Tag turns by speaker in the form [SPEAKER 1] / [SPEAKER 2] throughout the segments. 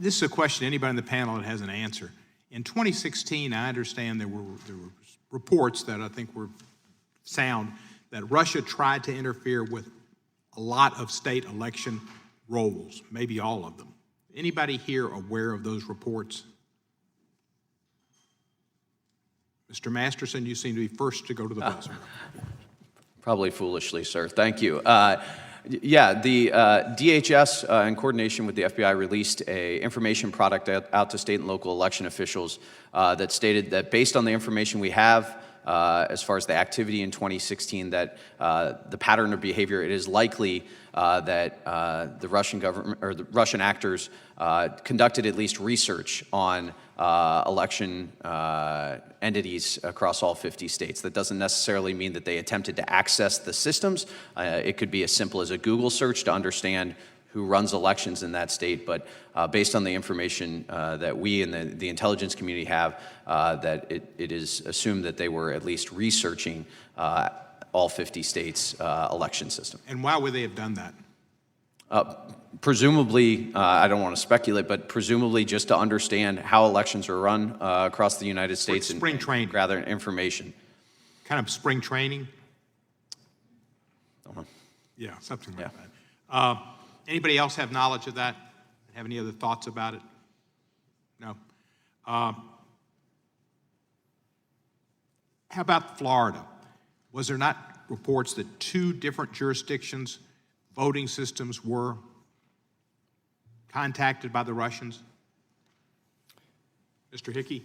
[SPEAKER 1] this is a question anybody in the panel that has an answer. In 2016, I understand there were reports that I think were sound that Russia tried to interfere with a lot of state election rolls, maybe all of them. Anybody here aware of those reports? Mr. Masterson, you seem to be first to go to the buzzer.
[SPEAKER 2] Probably foolishly, sir. Thank you. Yeah, the DHS, in coordination with the FBI, released an information product out to state and local election officials that stated that based on the information we have, as far as the activity in 2016, that the pattern of behavior, it is likely that the Russian government or the Russian actors conducted at least research on election entities across all 50 states. That doesn't necessarily mean that they attempted to access the systems. It could be as simple as a Google search to understand who runs elections in that state, but based on the information that we and the intelligence community have, that it is assumed that they were at least researching all 50 states' election system.
[SPEAKER 1] And why would they have done that?
[SPEAKER 2] Presumably, I don't want to speculate, but presumably just to understand how elections are run across the United States
[SPEAKER 1] spring training,
[SPEAKER 2] gather information.
[SPEAKER 1] Kind of spring training?
[SPEAKER 2] Don't know.
[SPEAKER 1] Yeah, something like that. Anybody else have knowledge of that? Have any other thoughts about it? No. How about Florida? Was there not reports that 2 different jurisdictions, voting systems were contacted by the Russians? Mr. Hickey?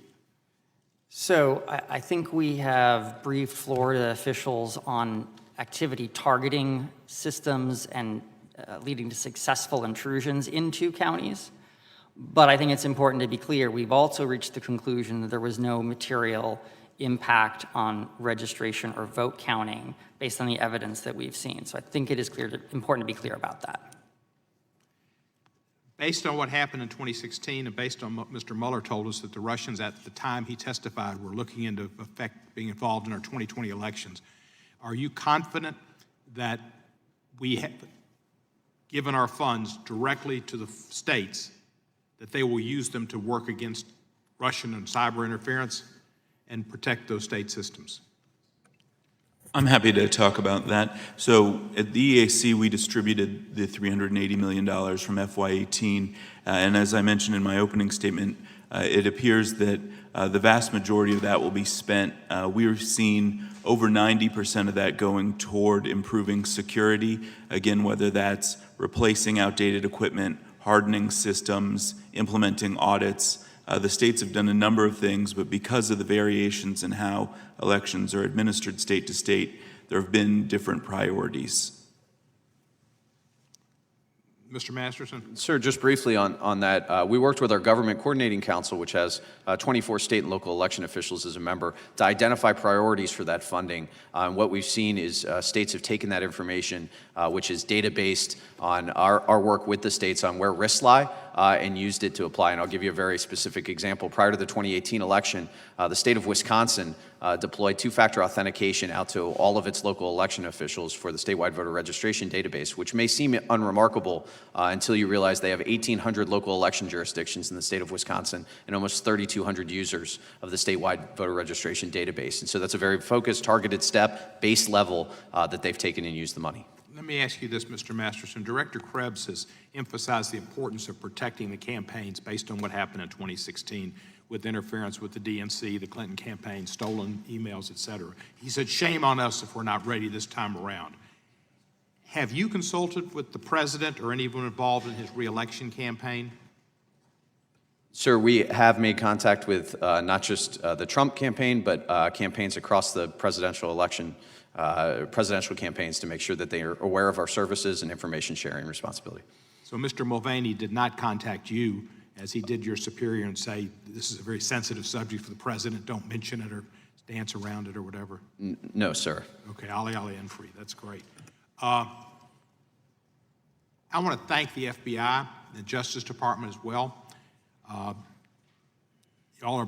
[SPEAKER 3] So I think we have briefed Florida officials on activity targeting systems and leading to successful intrusions in 2 counties. But I think it's important to be clear, we've also reached the conclusion that there was no material impact on registration or vote counting based on the evidence that we've seen. So I think it is important to be clear about that.
[SPEAKER 1] Based on what happened in 2016 and based on what Mr. Mueller told us that the Russians at the time he testified were looking into being involved in our 2020 elections, are you confident that we have given our funds directly to the states, that they will use them to work against Russian and cyber interference and protect those state systems?
[SPEAKER 4] I'm happy to talk about that. So at the EAC, we distributed the $380 million from FY18. And as I mentioned in my opening statement, it appears that the vast majority of that will be spent. We're seeing over 90% of that going toward improving security. Again, whether that's replacing outdated equipment, hardening systems, implementing audits. The states have done a number of things, but because of the variations in how elections are administered state to state, there have been different priorities.
[SPEAKER 1] Mr. Masterson?
[SPEAKER 2] Sir, just briefly on that, we worked with our Government Coordinating Council, which has 24 state and local election officials as a member, to identify priorities for that funding. And what we've seen is states have taken that information, which is data-based on our work with the states on where risks lie, and used it to apply. And I'll give you a very specific example. Prior to the 2018 election, the state of Wisconsin deployed 2-factor authentication out to all of its local election officials for the statewide voter registration database, which may seem unremarkable until you realize they have 1,800 local election jurisdictions in the state of Wisconsin and almost 3,200 users of the statewide voter registration database. And so that's a very focused, targeted step, base level that they've taken and used the money.
[SPEAKER 1] Let me ask you this, Mr. Masterson. Director Krebs has emphasized the importance of protecting the campaigns based on what happened in 2016 with interference with the DNC, the Clinton campaign, stolen emails, et cetera. He said, shame on us if we're not ready this time around. Have you consulted with the president or anyone involved in his re-election campaign?
[SPEAKER 2] Sir, we have made contact with not just the Trump campaign, but campaigns across the presidential election, presidential campaigns, to make sure that they are aware of our services and information sharing responsibility.
[SPEAKER 1] So Mr. Mulvaney did not contact you as he did your superior and say, this is a very sensitive subject for the president, don't mention it or dance around it or whatever?
[SPEAKER 2] No, sir.
[SPEAKER 1] Okay, Ali and free, that's great. I want to thank the FBI, the Justice Department as well. Y'all are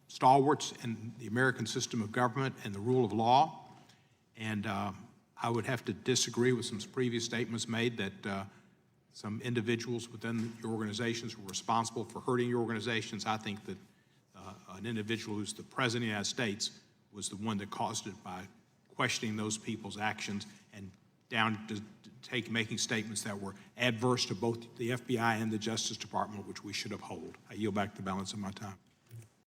[SPEAKER 1] stalwarts in the American system of government and the rule of law. And I would have to disagree with some previous statements made that some individuals within your organizations were responsible for hurting your organizations. I think that an individual who's the President of the United States was the one that caused it by questioning those people's actions and down to making statements that were adverse to both the FBI and the Justice Department, which we should uphold. I yield back the balance of my time.